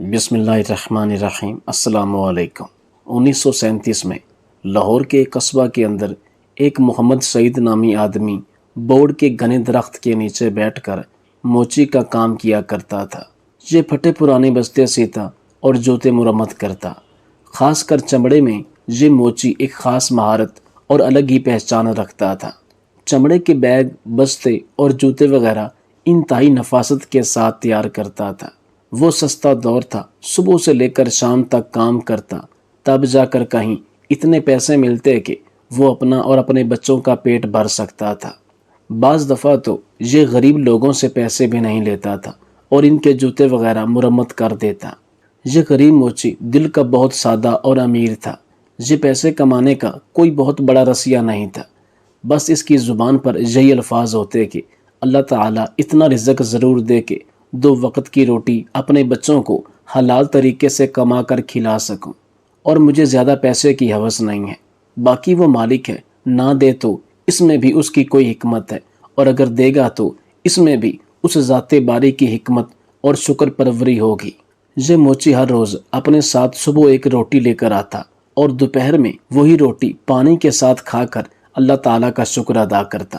بسم اللہ الرحمن الرحیم۔ السلام علیکم۔ 1937 میں لاہور کے ایک قصبہ کے اندر ایک محمد سعید نامی آدمی بوڑ کے گھنے درخت کے نیچے بیٹھ کر موچی کا کام کیا کرتا تھا۔ یہ پھٹے پرانے بستے سیتا اور جوتے مرمت کرتا۔ خاص کر چمڑے میں یہ موچی ایک خاص مہارت اور الگ ہی پہچان رکھتا تھا۔ چمڑے کے بیگ، بستے اور جوتے وغیرہ انتہائی نفاست کے ساتھ تیار کرتا تھا۔ وہ سستا دور تھا، صبح سے لے کر شام تک کام کرتا، تب جا کر کہیں اتنے پیسے ملتے کہ وہ اپنا اور اپنے بچوں کا پیٹ بھر سکتا تھا۔ بعض دفعہ تو یہ غریب لوگوں سے پیسے بھی نہیں لیتا تھا اور ان کے جوتے وغیرہ مرمت کر دیتا۔ یہ غریب موچی دل کا بہت سادہ اور امیر تھا۔ یہ پیسے کمانے کا کوئی بہت بڑا رسیہ نہیں تھا، بس اس کی زبان پر یہی الفاظ ہوتے کہ اللہ تعالیٰ اتنا رزق ضرور دے کہ 2 وقت کی روٹی اپنے بچوں کو حلال طریقے سے کما کر کھلا سکوں، اور مجھے زیادہ پیسے کی ہوس نہیں ہے۔ باقی وہ مالک ہے، نہ دے تو اس میں بھی اس کی کوئی حکمت ہے، اور اگر دے گا تو اس میں بھی اس ذات باری کی حکمت اور شکر پروری ہوگی۔ یہ موچی ہر روز اپنے ساتھ صبح ایک روٹی لے کر آتا اور دوپہر میں وہی روٹی پانی کے ساتھ کھا کر اللہ تعالیٰ کا شکر ادا کرتا۔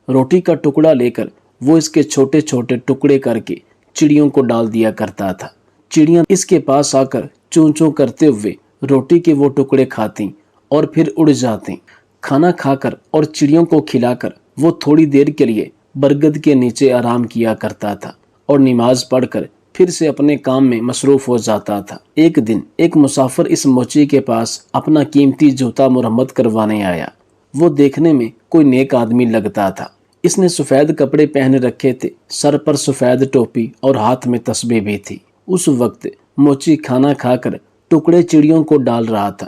روٹی کا ٹکڑا لے کر وہ اس کے چھوٹے چھوٹے ٹکڑے کر کے چڑیوں کو ڈال دیا کرتا تھا۔ چڑیاں اس کے پاس آ کر چون چون کرتے ہوئے روٹی کے وہ ٹکڑے کھاتیں اور پھر اڑ جاتیں۔ کھانا کھا کر اور چڑیوں کو کھلا کر وہ تھوڑی دیر کے لیے برگد کے نیچے آرام کیا کرتا تھا اور نماز پڑھ کر پھر سے اپنے کام میں مصروف ہو جاتا تھا۔ ایک دن ایک مسافر اس موچی کے پاس اپنا قیمتی جوتا مرمت کروانے آیا۔ وہ دیکھنے میں کوئی نیک آدمی لگتا تھا۔ اس نے سفید کپڑے پہن رکھے تھے، سر پر سفید ٹوپی اور ہاتھ میں تسبیح بھی تھی۔ اس وقت موچی کھانا کھا کر ٹکڑے چڑیوں کو ڈال رہا تھا۔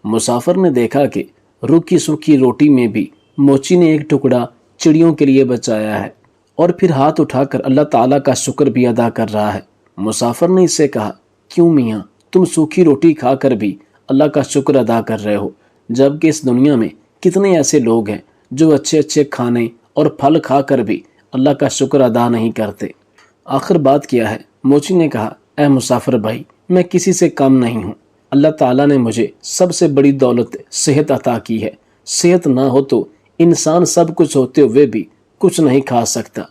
مسافر نے دیکھا کہ روکھی سوکھی روٹی میں بھی موچی نے ایک ٹکڑا چڑیوں کے لیے بچایا ہے، اور پھر ہاتھ اٹھا کر اللہ تعالیٰ کا شکر بھی ادا کر رہا ہے۔ مسافر نے اس سے کہا، کیوں میاں، تم سوکھی روٹی کھا کر بھی اللہ کا شکر ادا کر رہے ہو، جبکہ اس دنیا میں کتنے ایسے لوگ ہیں جو اچھے اچھے کھانے اور پھل کھا کر بھی اللہ کا شکر ادا نہیں کرتے۔ آخر بات کیا ہے؟ موچی نے کہا، اے مسافر بھائی، میں کسی سے کم نہیں ہوں۔ اللہ تعالیٰ نے مجھے سب سے بڑی دولت صحت عطا کی ہے۔ صحت نہ ہو تو انسان سب کچھ ہوتے ہوئے بھی کچھ نہیں کھا سکتا۔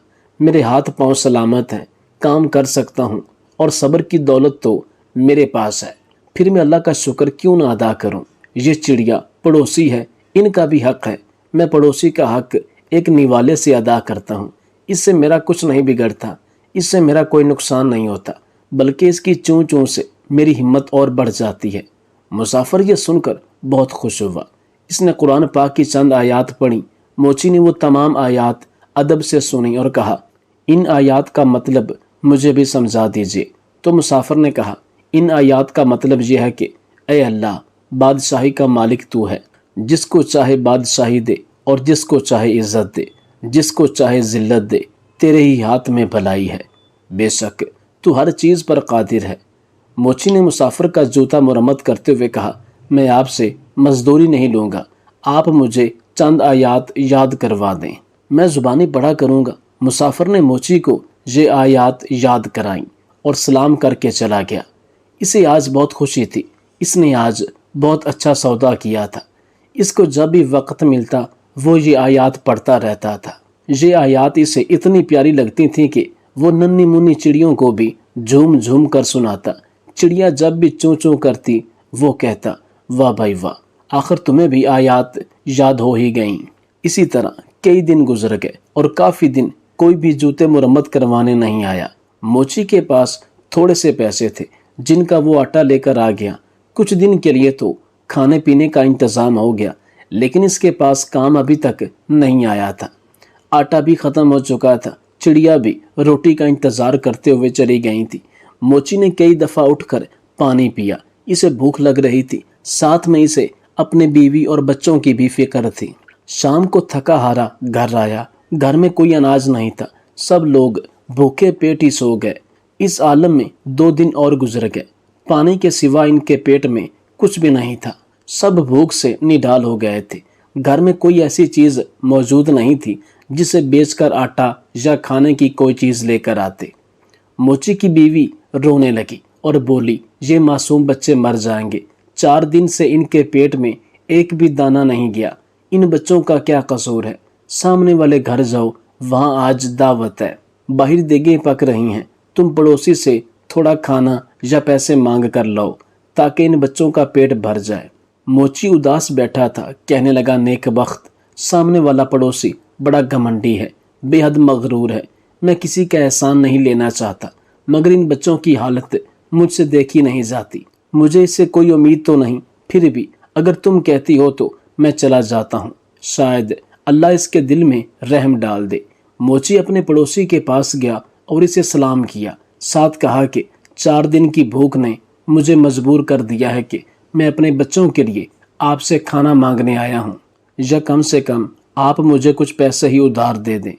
میرے ہاتھ پاؤں سلامت ہیں، کام کر سکتا ہوں، اور صبر کی دولت تو میرے پاس ہے۔ پھر میں اللہ کا شکر کیوں نہ ادا کروں؟ یہ چڑیا پڑوسی ہے، ان کا بھی حق ہے۔ میں پڑوسی کا حق ایک نوالے سے ادا کرتا ہوں۔ اس سے میرا کچھ نہیں بگڑتا، اس سے میرا کوئی نقصان نہیں ہوتا، بلکہ اس کی چون چون سے میری ہمت اور بڑھ جاتی ہے۔ مسافر یہ سن کر بہت خوش ہوا۔ اس نے قرآن پاک کی چند آیات پڑھی۔ موچی نے وہ تمام آیات ادب سے سنی اور کہا، ان آیات کا مطلب مجھے بھی سمجھا دیجیے۔ تو مسافر نے کہا، ان آیات کا مطلب یہ ہے کہ اے اللہ، بادشاہی کا مالک تو ہے، جس کو چاہے بادشاہی دے اور جس کو چاہے عزت دے، جس کو چاہے ذلت دے، تیرے ہی ہاتھ میں بھلائی ہے، بے شک تو ہر چیز پر قادر ہے۔ موچی نے مسافر کا جوتا مرمت کرتے ہوئے کہا، میں آپ سے مزدوری نہیں لوں گا، آپ مجھے چند آیات یاد کروا دیں، میں زبانی پڑھا کروں گا۔ مسافر نے موچی کو یہ آیات یاد کرائیں اور سلام کر کے چلا گیا۔ اسے آج بہت خوشی تھی، اس نے آج بہت اچھا سودا کیا تھا۔ اس کو جب بھی وقت ملتا وہ یہ آیات پڑھتا رہتا تھا۔ یہ آیات اسے اتنی پیاری لگتی تھیں کہ وہ ننھی منھی چڑیوں کو بھی جھوم جھوم کر سناتا۔ چڑیا جب بھی چوں چوں کرتی وہ کہتا، واہ بھائی واہ، آخر تمہیں بھی آیات یاد ہو ہی گئیں۔ اسی طرح کئی دن گزر گئے اور کافی دن کوئی بھی جوتے مرمت کروانے نہیں آیا۔ موچی کے پاس تھوڑے سے پیسے تھے جن کا وہ آٹا لے کر آ گیا۔ کچھ دن کے لیے تو کھانے پینے کا انتظام ہو گیا، لیکن اس کے پاس کام ابھی تک نہیں آیا تھا۔ آٹا بھی ختم ہو چکا تھا، چڑیا بھی روٹی کا انتظار کرتے ہوئے چلی گئی تھی۔ موچی نے کئی دفعہ اٹھ کر پانی پیا، اسے بھوک لگ رہی تھی، ساتھ میں اسے اپنے بیوی اور بچوں کی بھی فکر تھی۔ شام کو تھکا ہارا گھر آیا، گھر میں کوئی اناج نہیں تھا، سب لوگ بھوکے پیٹ ہی سو گئے۔ اس عالم میں 2 دن اور گزر گئے، پانی کے سوا ان کے پیٹ میں کچھ بھی نہیں تھا، سب بھوک سے نڈال ہو گئے تھے۔ گھر میں کوئی ایسی چیز موجود نہیں تھی جسے بیچ کر آٹا یا کھانے کی کوئی چیز لے کر آتے۔ موچی کی بیوی رونے لگی اور بولی یہ معصوم بچے مر جائیں گے، 4 دن سے ان کے پیٹ میں ایک بھی دانہ نہیں گیا، ان بچوں کا کیا قصور ہے؟ سامنے والے گھر جاؤ، وہاں آج دعوت ہے، باہر دیگیں پک رہی ہیں، تم پڑوسی سے تھوڑا کھانا یا پیسے مانگ کر لاؤ تاکہ ان بچوں کا پیٹ بھر جائے۔ موچی اداس بیٹھا تھا، کہنے لگا نیک بخت، سامنے والا پڑوسی بڑا گھمنڈی ہے، بے حد مغرور ہے، میں کسی کا احسان نہیں لینا چاہتا، مگر ان بچوں کی حالت مجھ سے دیکھی نہیں جاتی، مجھے اس سے کوئی امید تو نہیں، پھر بھی اگر تم کہتی ہو تو میں چلا جاتا ہوں، شاید اللہ اس کے دل میں رحم ڈال دے۔ موچی اپنے پڑوسی کے پاس گیا اور اسے سلام کیا، ساتھ کہا کہ 4 دن کی بھوک نے مجھے مجبور کر دیا ہے کہ میں اپنے بچوں کے لیے آپ سے کھانا مانگنے آیا ہوں، یا کم سے کم آپ مجھے کچھ پیسے ہی ادھار دے دیں،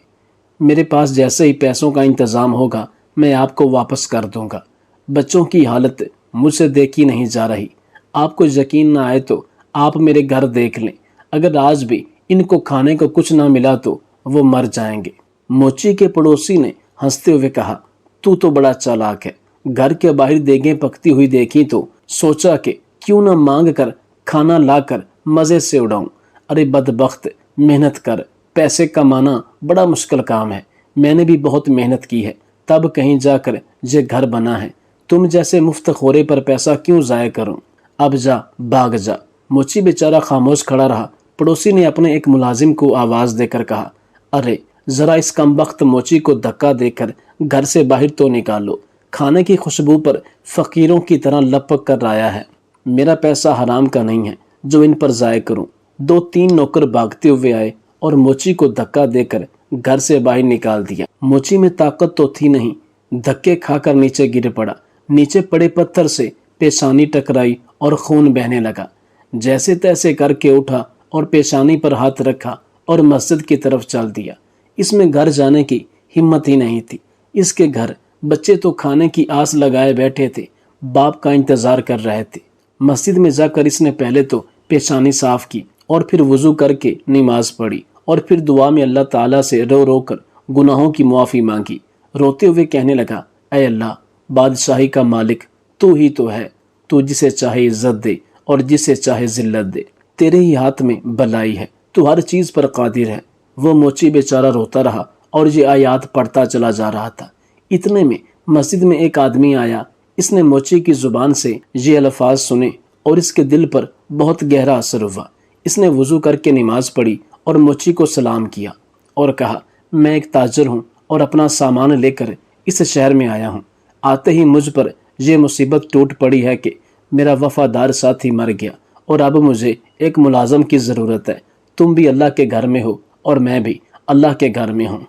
میرے پاس جیسے ہی پیسوں کا انتظام ہوگا میں آپ کو واپس کر دوں گا، بچوں کی حالت مجھ سے دیکھی نہیں جا رہی، آپ کو یقین نہ آئے تو آپ میرے گھر دیکھ لیں، اگر آج بھی ان کو کھانے کو کچھ نہ ملا تو وہ مر جائیں گے۔ موچی کے پڑوسی نے ہنستے ہوئے کہا، تو بڑا چالاک ہے، گھر کے باہر دیگیں پکتی ہوئی دیکھی تو سوچا کہ کیوں نہ مانگ کر کھانا لا کر مزے سے اڑاؤں، ارے بدبخت، محنت کر، پیسے کمانا بڑا مشکل کام ہے، میں نے بھی بہت محنت کی ہے تب کہیں جا کر یہ گھر بنا ہے، تم جیسے مفت خورے پر پیسہ کیوں ضائع کروں، اب جا، بھاگ جا۔ موچی بیچارہ خاموش کھڑا رہا۔ پڑوسی نے اپنے ایک ملازم کو آواز دے کر کہا، ارے ذرا اس کمبخت موچی کو دھکا دے کر گھر سے باہر تو نکالو، کھانے کی خوشبو پر فقیروں کی طرح لپک کر آیا ہے، میرا پیسہ حرام کا نہیں ہے جو ان پر ضائع کروں۔ 2-3 نوکر بھاگتے ہوئے آئے اور موچی کو دھکا دے کر گھر سے باہر نکال دیا۔ موچی میں طاقت تو تھی نہیں، دھکے کھا کر نیچے گر پڑا، نیچے پڑے پتھر سے پیشانی ٹکرائی اور خون بہنے لگا، جیسے تیسے کر کے اٹھا اور پیشانی پر ہاتھ رکھا اور مسجد کی طرف چل دیا۔ اس میں گھر جانے کی ہمت ہی نہیں تھی، اس کے گھر بچے تو کھانے کی آس لگائے بیٹھے تھے، باپ کا انتظار کر رہے تھے۔ مسجد میں جا کر اس نے پہلے تو پیشانی صاف کی اور پھر وضو کر کے نماز پڑھی اور پھر دعا میں اللہ تعالیٰ سے رو رو کر گناہوں کی معافی مانگی، روتے ہوئے کہنے لگا، اے اللہ، بادشاہی کا مالک تو ہی تو ہے، تو جسے چاہے عزت دے اور جسے چاہے ذلت دے، تیرے ہی ہاتھ میں بھلائی ہے، تو ہر چیز پر قادر ہے۔ وہ موچی بیچارہ روتا رہا اور یہ آیات پڑھتا چلا جا رہا تھا۔ اتنے میں مسجد میں ایک آدمی آیا، اس نے موچی کی زبان سے یہ الفاظ سنے اور اس کے دل پر بہت گہرا اثر ہوا۔ اس نے وضو کر کے نماز پڑھی اور موچی کو سلام کیا اور کہا، میں ایک تاجر ہوں اور اپنا سامان لے کر اس شہر میں آیا ہوں، آتے ہی مجھ پر یہ مصیبت ٹوٹ پڑی ہے کہ میرا وفادار ساتھی مر گیا اور اب مجھے ایک ملازم کی ضرورت ہے، تم بھی اللہ کے گھر میں ہو اور میں بھی اللہ کے گھر میں ہوں،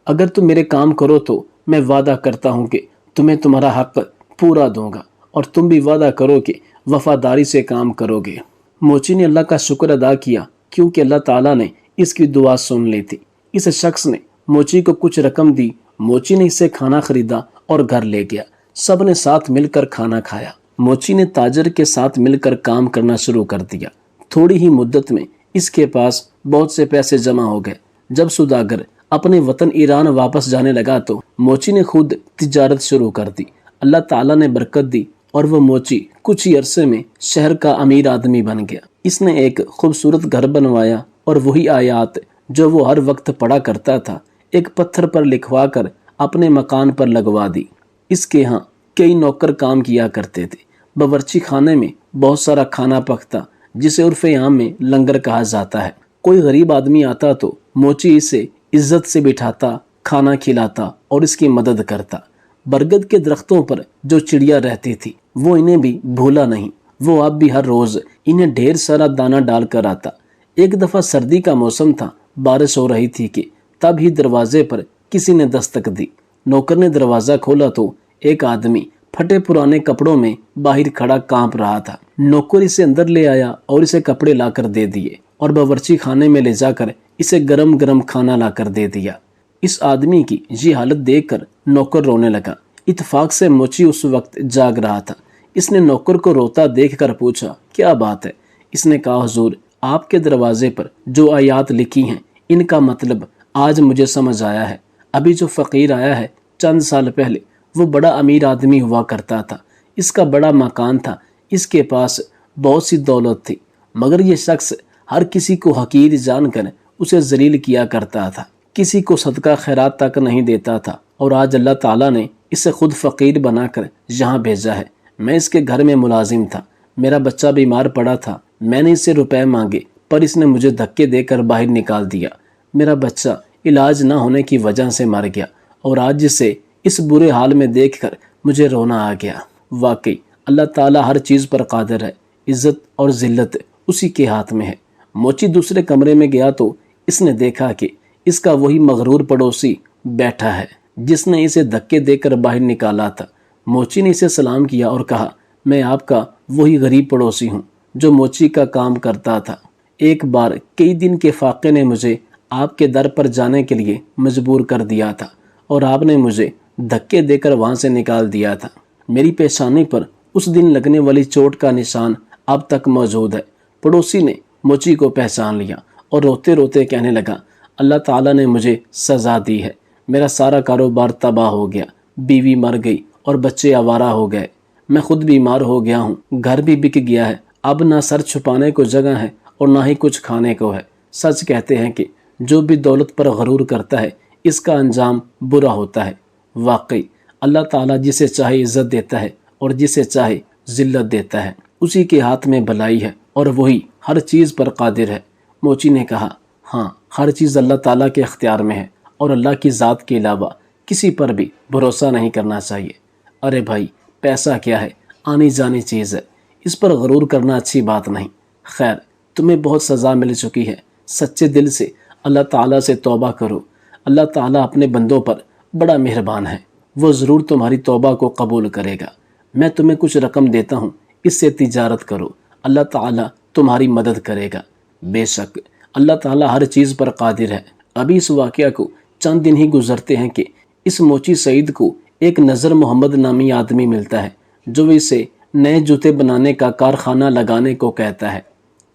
اگر تم میرے کام کرو تو میں وعدہ کرتا ہوں کہ تمہیں تمہارا حق پورا دوں گا، اور تم بھی وعدہ کرو کہ وفاداری سے کام کرو گے۔ موچی نے اللہ کا شکر ادا کیا کیونکہ اللہ تعالیٰ نے اس کی دعا سن لی تھی۔ اس شخص نے موچی کو کچھ رقم دی، موچی نے اسے کھانا خریدا اور گھر لے گیا، سب نے ساتھ مل کر کھانا کھایا۔ موچی نے تاجر کے ساتھ مل کر کام کرنا شروع کر دیا، تھوڑی ہی مدت میں اس کے پاس بہت سے پیسے جمع ہو گئے۔ جب سوداگر اپنے وطن ایران واپس جانے لگا تو موچی نے خود تجارت شروع کر دی، اللہ تعالیٰ نے برکت دی اور وہ موچی کچھ ہی عرصے میں شہر کا امیر آدمی بن گیا۔ اس نے ایک خوبصورت گھر بنوایا اور وہی آیات جو وہ ہر وقت پڑھا کرتا تھا ایک پتھر پر لکھوا کر اپنے مکان پر لگوا دی۔ اس کے ہاں کئی نوکر کام کیا کرتے تھے، باورچی خانے میں بہت سارا کھانا پکتا جسے عرف عام میں لنگر کہا جاتا ہے۔ کوئی غریب آدمی آتا تو موچی اسے عزت سے بٹھاتا، کھانا کھلاتا اور اس کی مدد کرتا۔ برگد کے درختوں پر جو چڑیا رہتی تھی وہ انہیں بھی بھولا نہیں، وہ اب بھی ہر روز انہیں ڈھیر سارا دانہ ڈال کر آتا۔ ایک دفعہ سردی کا موسم تھا، بارش ہو رہی تھی کہ تب ہی دروازے پر کسی نے دستک دی۔ نوکر نے دروازہ کھولا تو ایک آدمی پھٹے پرانے کپڑوں میں باہر کھڑا کانپ رہا تھا۔ نوکر اسے اندر لے آیا اور اسے کپڑے لا کر دے دیے اور باورچی خانے میں لے جا کر اسے گرم گرم کھانا لا کر دے دیا۔ اس آدمی کی یہ حالت دیکھ کر نوکر رونے لگا۔ اتفاق سے موچی اس وقت جاگ رہا تھا۔ اس نے نوکر کو روتا دیکھ کر پوچھا، کیا بات ہے؟ اس نے کہا، حضور، آپ کے دروازے پر جو آیات لکھی ہیں ان کا مطلب آج مجھے سمجھ آیا ہے۔ ابھی جو فقیر آیا ہے چند سال پہلے وہ بڑا امیر آدمی ہوا کرتا تھا، اس کا بڑا مکان تھا، اس کے پاس بہت سی دولت تھی، مگر یہ شخص ہر کسی کو حقیر جان کر اسے ذلیل کیا کرتا تھا، کسی کو صدقہ خیرات تک نہیں دیتا تھا، اور آج اللہ تعالیٰ نے اسے خود فقیر بنا کر یہاں بھیجا ہے۔ میں اس کے گھر میں ملازم تھا، میرا بچہ بیمار پڑا تھا، میں نے اس سے روپے مانگے پر اس نے مجھے دھکے دے کر باہر نکال دیا، میرا بچہ علاج نہ ہونے کی وجہ سے مر گیا، اور آج اسے اس برے حال میں دیکھ کر مجھے رونا آ گیا۔ واقعی اللہ تعالیٰ ہر چیز پر قادر ہے، عزت اور ذلت اسی کے ہاتھ میں ہے۔ موچی دوسرے کمرے میں گیا تو اس نے دیکھا کہ اس کا وہی مغرور پڑوسی بیٹھا ہے جس نے اسے دھکے دے کر باہر نکالا تھا۔ موچی نے اسے سلام کیا اور کہا، میں آپ کا وہی غریب پڑوسی ہوں جو موچی کا کام کرتا تھا۔ ایک بار کئی دن کے فاقے نے مجھے آپ کے در پر جانے کے لیے مجبور کر دیا تھا اور آپ نے مجھے دھکے دے کر وہاں سے نکال دیا تھا۔ میری پیشانی پر اس دن لگنے والی چوٹ کا نشان اب تک موجود ہے۔ پڑوسی نے موچی کو پہچان لیا اور روتے روتے کہنے لگا، اللہ تعالیٰ نے مجھے سزا دی ہے، میرا سارا کاروبار تباہ ہو گیا، بیوی مر گئی اور بچے آوارہ ہو گئے، میں خود بیمار ہو گیا ہوں، گھر بھی بک گیا ہے، اب نہ سر چھپانے کو جگہ ہے اور نہ ہی کچھ کھانے کو ہے۔ سچ کہتے ہیں کہ جو بھی دولت پر غرور کرتا ہے اس کا انجام برا ہوتا ہے۔ واقعی اللہ تعالیٰ جسے چاہے عزت دیتا ہے اور جسے چاہے ذلت دیتا ہے، اسی کے ہاتھ میں بھلائی ہے اور وہی ہر چیز پر قادر ہے۔ موچی نے کہا، ہاں، ہر چیز اللہ تعالیٰ کے اختیار میں ہے اور اللہ کی ذات کے علاوہ کسی پر بھی بھروسہ نہیں کرنا چاہیے۔ ارے بھائی، پیسہ کیا ہے، آنی جانی چیز ہے، اس پر غرور کرنا اچھی بات نہیں۔ خیر، تمہیں بہت سزا مل چکی ہے، سچے دل سے اللہ تعالیٰ سے توبہ کرو، اللہ تعالیٰ اپنے بندوں پر بڑا مہربان ہے، وہ ضرور تمہاری توبہ کو قبول کرے گا۔ میں تمہیں کچھ رقم دیتا ہوں، اس سے تجارت کرو، اللہ تعالیٰ تمہاری مدد کرے گا۔ بے شک اللہ تعالیٰ ہر چیز پر قادر ہے۔ ابھی اس واقعہ کو چند دن ہی گزرتے ہیں کہ اس موچی سعید کو ایک نذر محمد نامی آدمی ملتا ہے جو اسے نئے جوتے بنانے کا کارخانہ لگانے کو کہتا ہے۔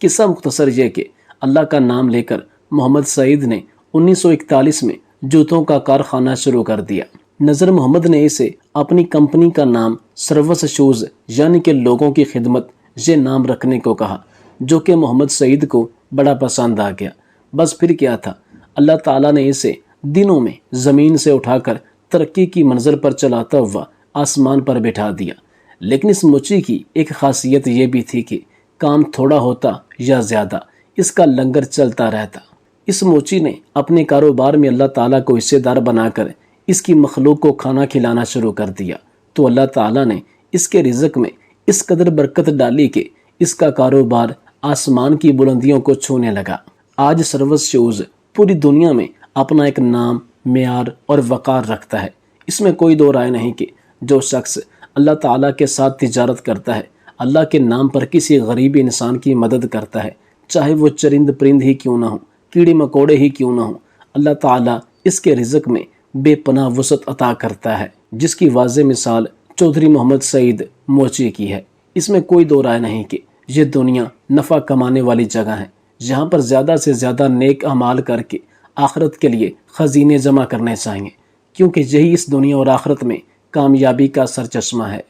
قصہ مختصر یہ کہ اللہ کا نام لے کر محمد سعید نے 1941 میں جوتوں کا کارخانہ شروع کر دیا۔ نذر محمد نے اسے اپنی کمپنی کا نام سروس شوز یعنی کہ لوگوں کی خدمت یہ نام رکھنے کو کہا، جو کہ محمد سعید کو بڑا پسند آ گیا۔ بس پھر کیا تھا، اللہ تعالیٰ نے اسے دنوں میں زمین سے اٹھا کر ترقی کی منزل پر چلاتا ہوا آسمان پر بٹھا دیا۔ لیکن اس موچی کی ایک خاصیت یہ بھی تھی کہ کام تھوڑا ہوتا یا زیادہ اس کا لنگر چلتا رہتا۔ اس موچی نے اپنے کاروبار میں اللہ تعالیٰ کو حصے دار بنا کر اس کی مخلوق کو کھانا کھلانا شروع کر دیا، تو اللہ تعالیٰ نے اس کے رزق میں اس قدر برکت ڈالی کہ اس کا کاروبار آسمان کی بلندیوں کو چھونے لگا۔ آج سروس شوز پوری دنیا میں اپنا ایک نام، معیار اور وقار رکھتا ہے۔ اس میں کوئی دو رائے نہیں کہ جو شخص اللہ تعالیٰ کے ساتھ تجارت کرتا ہے، اللہ کے نام پر کسی غریب انسان کی مدد کرتا ہے، چاہے وہ چرند پرند ہی کیوں نہ ہو، کیڑے مکوڑے ہی کیوں نہ ہوں، اللہ تعالیٰ اس کے رزق میں بے پناہ وسعت عطا کرتا ہے، جس کی واضح مثال چودھری محمد سعید موچی کی ہے۔ اس میں کوئی دو رائے نہیں کہ یہ دنیا نفع کمانے والی جگہ ہے، جہاں پر زیادہ سے زیادہ نیک اعمال کر کے آخرت کے لیے خزینے جمع کرنے چاہیے، کیونکہ یہی اس دنیا اور آخرت میں کامیابی کا سرچشمہ ہے۔